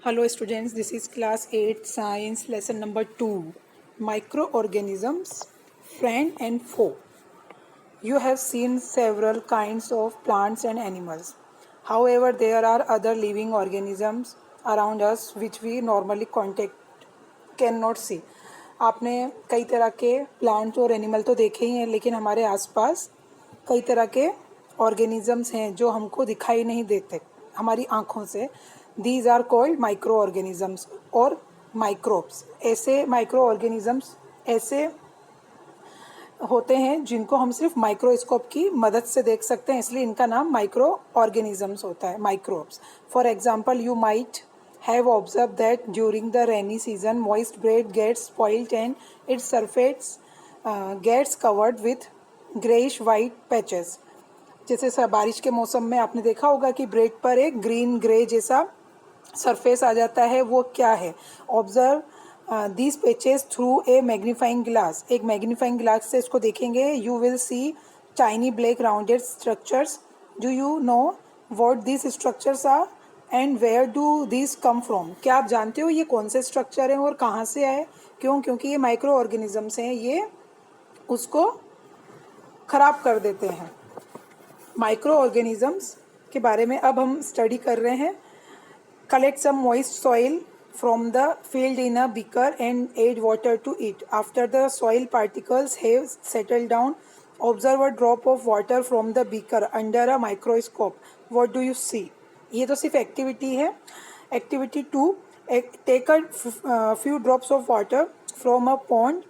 Hello students, this is class 8 science lesson number 2 microorganisms friend and foe. You have seen several kinds of plants and animals. However, there are other living organisms around us which we normally cannot see. आपने कई तरह के plants और animal तो देखे ही हैं, लेकिन हमारे आसपास कई तरह के ऑर्गेनिजम्स हैं जो हमको दिखाई नहीं देते हमारी आँखों से. These are called micro organisms और माइक्रोब्स. ऐसे माइक्रो ऑर्गेनिजम्स ऐसे होते हैं जिनको हम सिर्फ माइक्रोस्कोप की मदद से देख सकते हैं, इसलिए इनका नाम माइक्रो ऑर्गेनिजम्स होता है, microbes. For example, you might have observed that during the rainy season moist bread gets spoiled and its surface gets covered with grayish white patches. जैसे बारिश के मौसम में आपने देखा होगा कि ब्रेड पर एक ग्रीन ग्रे जैसा सरफेस आ जाता है. वो क्या है? Observe these patches through a magnifying glass. एक मैग्नीफाइंग ग्लास से इसको देखेंगे. You will see tiny black rounded structures. Do you know what these structures are and where do these come from? क्या आप जानते हो ये कौन से स्ट्रक्चर हैं और कहाँ से आए? क्यों? क्योंकि ये माइक्रो ऑर्गेनिजम्स हैं, ये उसको खराब कर देते हैं. माइक्रो ऑर्गेनिजम्स के बारे में अब हम स्टडी कर रहे हैं. Collect some moist soil from the field in a beaker and add water to it. After the soil particles have settled down, observe a drop of water from the beaker under a microscope. What do you see? ये तो सिर्फ activity है. Activity 2, take a few drops of water from a pond,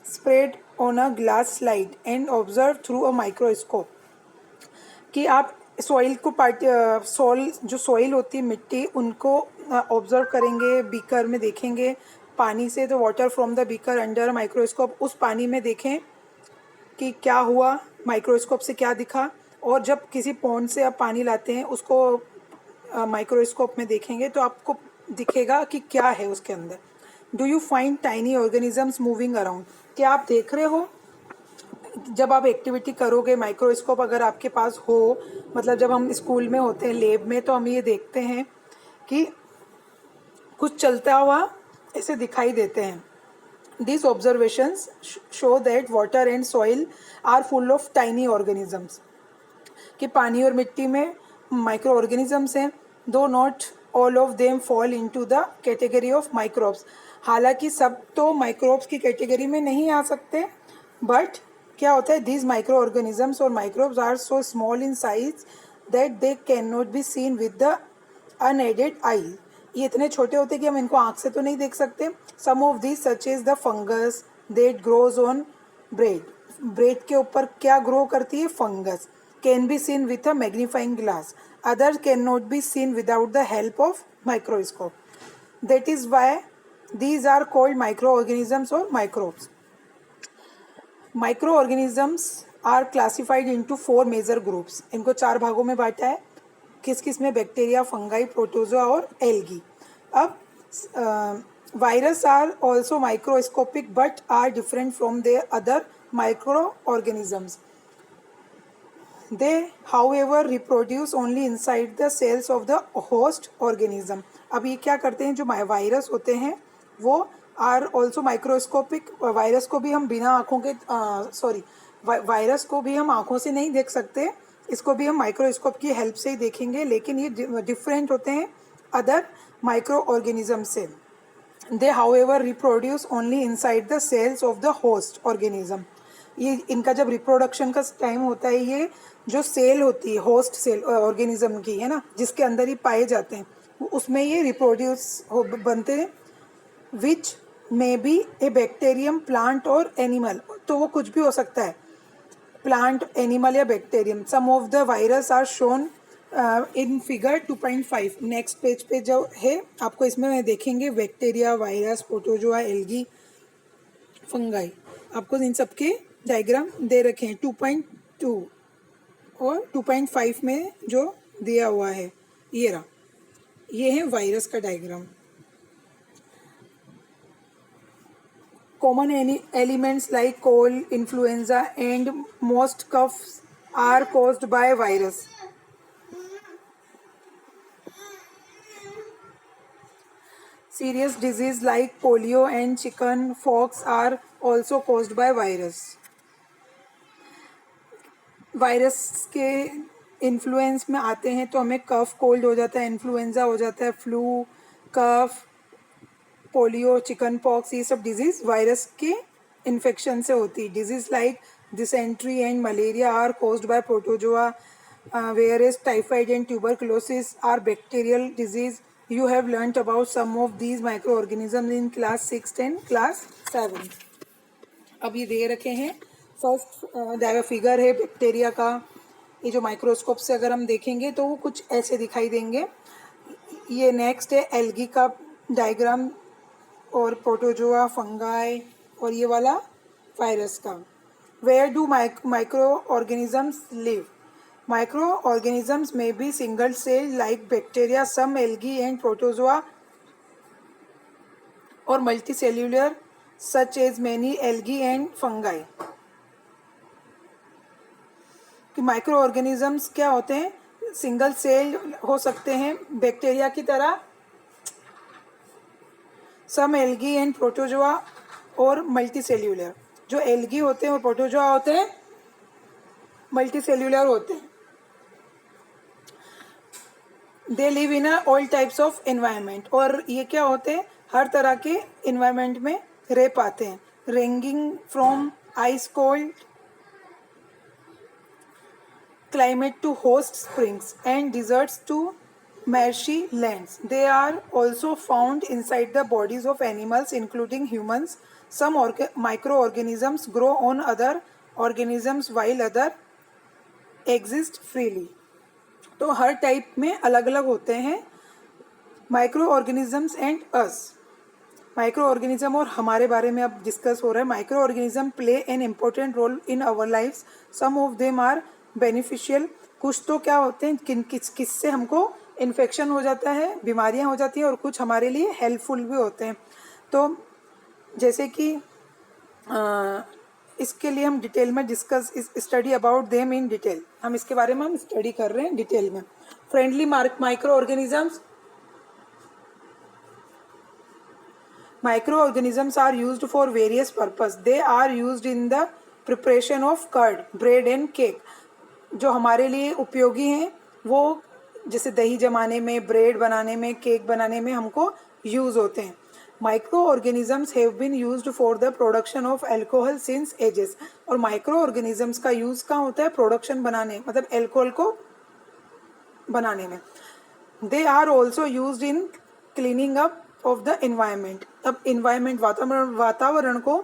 spread on a glass slide and observe through a microscope. कि आप soil को जो soil होती है, मिट्टी, उनको ऑब्जर्व करेंगे, बीकर में देखेंगे पानी से. तो water from the beaker under microscope, उस पानी में देखें कि क्या हुआ, माइक्रोस्कोप से क्या दिखा. और जब किसी पॉन्ड से आप पानी लाते हैं, उसको माइक्रोस्कोप में देखेंगे तो आपको दिखेगा कि क्या है उसके अंदर. Do you find tiny organisms moving around? क्या आप देख रहे हो? जब आप एक्टिविटी करोगे, माइक्रोस्कोप अगर आपके पास हो, मतलब जब हम स्कूल में होते हैं लैब में, तो हम ये देखते हैं कि कुछ चलता हुआ ऐसे दिखाई देते हैं. These observations show that water and soil are full of tiny organisms. कि पानी और मिट्टी में माइक्रो ऑर्गेनिजम्स हैं. दो not all of them fall into the category of microbes. हालांकि सब तो माइक्रोब्स की कैटेगरी में नहीं आ सकते, बट क्या होता है, दीज माइक्रो ऑर्गेनिजम्स और microbes are so small in size that they can not be seen with the unaided eye. ये इतने छोटे होते हैं कि हम इनको आँख से तो नहीं देख सकते. Some of this such is the fungus that grows on bread. Bread के ऊपर क्या ग्रो करती है? Fungus. Can be seen with a magnifying glass. Other can not be seen without the help of microscope. That is why these are called microorganisms or microbes. Microorganisms are classified into 4 major groups. इनको 4 भागों में बांटा है. किस किस में? Bacteria, fungi, protozoa और algae. अब virus are also microscopic but are different from their other microorganisms. They, however, reproduce only inside the cells of the host organism. अब ये क्या करते हैं? जो वायरस होते हैं वो आर ऑल्सो माइक्रोस्कोपिक. वायरस को भी हम बिना आँखों के वायरस को भी हम आँखों से नहीं देख सकते, इसको भी हम माइक्रोस्कोप की हेल्प से ही देखेंगे, लेकिन ये डिफरेंट होते हैं अदर माइक्रो ऑर्गेनिज्म से. They however reproduce only inside the cells of the host organism. ये इनका जब रिप्रोडक्शन का टाइम होता है, ये जो सेल होती है, होस्ट सेल ऑर्गेनिज्म की है ना, जिसके अंदर ही पाए जाते हैं, उसमें ये रिप्रोड्यूस बनते हैं. Which may be a bacterium, plant और एनिमल. तो वो कुछ भी हो सकता है, प्लांट, एनिमल या bacterium. Some of the virus are shown in figure 2.5. Next page पे जो है आपको इसमें देखेंगे bacteria, virus, protozoa, algae, fungi. आपको इन सब के डायग्राम दे रखे हैं 2.2 और 2.5 में जो दिया हुआ है ये रहा. ये है वायरस का diagram. Common elements like cold, influenza and most coughs are caused by virus. Serious disease like polio and chicken pox are also caused by virus. Virus के इन्फ्लुएंस में आते हैं तो हमें कफ कोल्ड हो जाता है, इन्फ्लुएंजा हो जाता है, flu, cough, polio, chickenpox, ये सब डिजीज़ वायरस के इन्फेक्शन से होती है. Disease like dysentery and malaria are caused by protozoa, whereas typhoid and tuberculosis are bacterial disease. You have learnt about some of these microorganisms in class 6 and class 7. अब ये दे रखे हैं. First figure है bacteria का. ये जो microscope से अगर हम देखेंगे तो वो कुछ ऐसे दिखाई देंगे. ये नेक्स्ट है एल्गी का डायग्राम और प्रोटोजोआ, फंगाई और ये वाला वायरस का. Where do microorganisms live? Microorganisms may be single cell like bacteria, some algae and protozoa, or multicellular such as many algae and fungi. कि माइक्रो ऑर्गेनिजम्स क्या होते हैं? सिंगल सेल हो सकते हैं बैक्टीरिया की तरह, सम एल्गी एंड प्रोटोजोआ और मल्टीसेल्यूलर. जो एल्गी होते हैं और प्रोटोजोआ होते हैं मल्टीसेल्यूलर होते हैं. They live in all types of environment. और ये क्या होते हैं? हर तरह के एनवायरनमेंट में रह पाते हैं. Ranging from ice cold climate to hot springs and deserts to marshy lands. They are also found inside the bodies of animals including humans. Some microorganisms grow on other organisms while other exist freely. तो हर type में अलग अलग होते हैं microorganisms and us. Microorganism और हमारे बारे में अब डिस्कस हो रहा है. Microorganism play an important role in our lifes. Some of them are beneficial. कुछ तो क्या होते हैं, किससे हमको इन्फेक्शन हो जाता है, बीमारियां हो जाती हैं, और कुछ हमारे लिए हेल्पफुल भी होते हैं. तो जैसे कि इसके लिए हम डिटेल में study about them in detail. हम इसके बारे में हम स्टडी कर रहे हैं डिटेल में. Friendly micro organisms. Microorganisms are used for various purposes. They are used in the preparation of curd, bread and cake. जो हमारे लिए उपयोगी हैं वो जैसे दही जमाने में, ब्रेड बनाने में, केक बनाने में हमको यूज़ होते हैं. Microorganisms have been used for the production of alcohol since ages. और microorganisms का यूज़ कहाँ होता है? प्रोडक्शन बनाने, मतलब अल्कोहल को बनाने में. They are also used in cleaning up of the environment. अब इन्वायरमेंट वातावरण को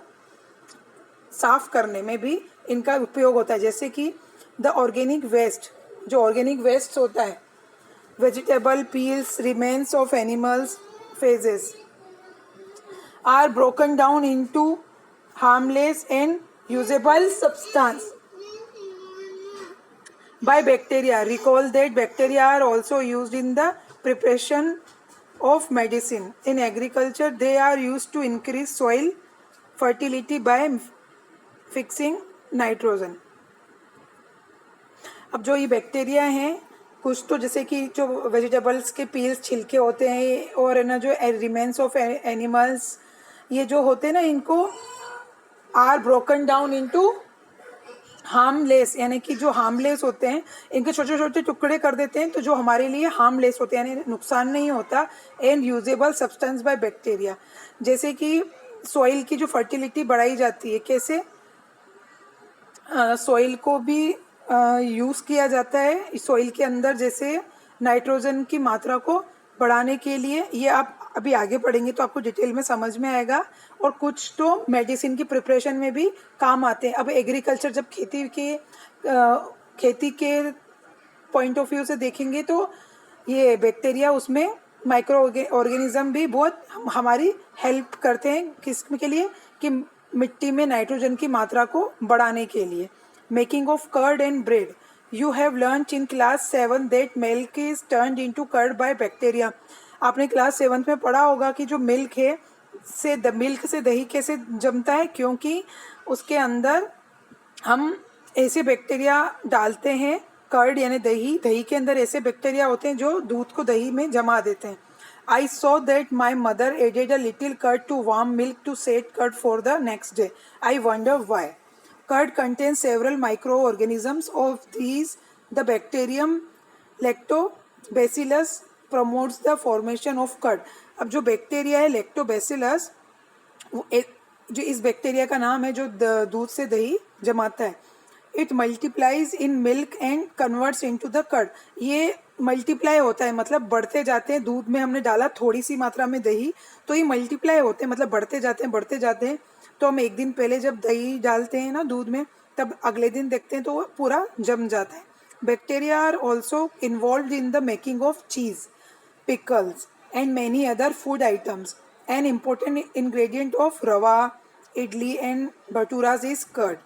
साफ करने में भी इनका उपयोग होता है. जैसे कि द ऑर्गेनिक वेस्ट, जो ऑर्गेनिक वेस्ट होता है, vegetable peels, remains of animals faeces are broken down into harmless and usable substance by bacteria. Recall that bacteria are also used in the preparation of medicine. In agriculture, they are used to increase soil fertility by fixing nitrogen. अब जो ये bacteria हैं, कुछ तो जैसे कि जो vegetables के पील्स, छिलके होते हैं, और ना जो रिमेन्स ऑफ एनिमल्स, ये जो होते हैं ना, इनको are broken down into harmless, यानी कि जो हार्मलेस होते हैं इनके छोटे छोटे टुकड़े कर देते हैं, तो जो हमारे लिए हार्मलेस होते हैं यानी नुकसान नहीं होता. And usable substance by bacteria. जैसे कि सॉइल की जो फर्टिलिटी बढ़ाई जाती है, कैसे सॉइल को भी यूज़ किया जाता है सॉइल के अंदर, जैसे नाइट्रोजन की मात्रा को बढ़ाने के लिए. ये आप अभी आगे पढ़ेंगे तो आपको डिटेल में समझ में आएगा. और कुछ तो मेडिसिन की प्रिपरेशन में भी काम आते हैं. अब एग्रीकल्चर जब खेती के पॉइंट ऑफ व्यू से देखेंगे तो ये बैक्टीरिया, उसमें माइक्रो ऑर्गेनिज्म भी बहुत हमारी हेल्प करते हैं. किस के लिए? कि मिट्टी में नाइट्रोजन की मात्रा को बढ़ाने के लिए. Making of curd and bread. You have learnt in class 7 that milk is turned into curd by bacteria. आपने क्लास 7 में पढ़ा होगा कि जो मिल्क है मिल्क से दही कैसे जमता है, क्योंकि उसके अंदर हम ऐसे बैक्टीरिया डालते हैं. कर्ड यानी दही के अंदर ऐसे बैक्टीरिया होते हैं जो दूध को दही में जमा देते हैं. I saw that my mother added a little curd to warm milk to set curd for the next day. I wonder why. Curd contains several microorganisms. Of these, the bacterium Lactobacillus promotes the formation of curd. अब जो bacteria है lactobacillus, जो इस bacteria का नाम है जो दूध से दही जमाता है, it multiplies in milk and converts into the curd. ये मल्टीप्लाई होता है मतलब बढ़ते जाते हैं. दूध में हमने डाला थोड़ी सी मात्रा में दही, तो ये मल्टीप्लाई होते हैं मतलब बढ़ते जाते हैं बढ़ते जाते हैं. तो हम एक दिन पहले जब दही डालते हैं ना दूध में, तब अगले दिन देखते हैं तो वो पूरा जम जाता है. Bacteria are also involve in the making of cheese, pickles, and many other food items. An important ingredient of rava, idli, and bhaturas is curd.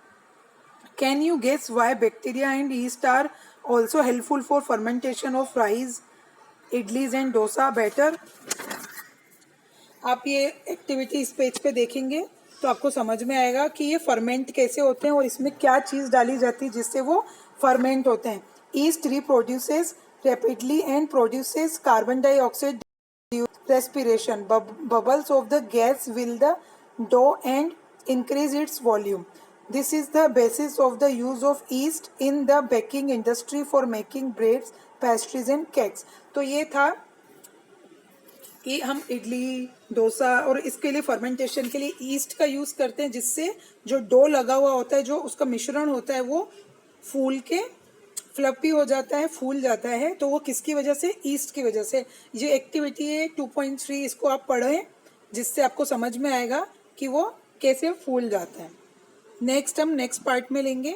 Can you guess why bacteria and yeast are also helpful for fermentation of rice, idlis, and dosa batter? आप ये activity इस page पे देखेंगे तो आपको समझ में आएगा कि ये फर्मेंट कैसे होते हैं और इसमें क्या चीज़ डाली जाती है जिससे वो फर्मेंट होते हैं. East reproduces rapidly and produces carbon dioxide due to respiration. Bubbles of the gas fill the dough and increase its volume. This is the basis of the use of yeast in the baking industry for making breads, pastries and cakes. तो ये था कि हम इडली डोसा और इसके लिए fermentation के लिए ईस्ट का यूज़ करते हैं, जिससे जो डो लगा हुआ होता है, जो उसका मिश्रण होता है, वो फूल के फ्लपी हो जाता है, फूल जाता है. तो वो किसकी वजह से? ईस्ट की वजह से. ये एक्टिविटी है 2.3, इसको आप पढ़ें जिससे आपको समझ में आएगा कि वो कैसे फूल जाता है. नेक्स्ट हम नेक्स्ट पार्ट में लेंगे.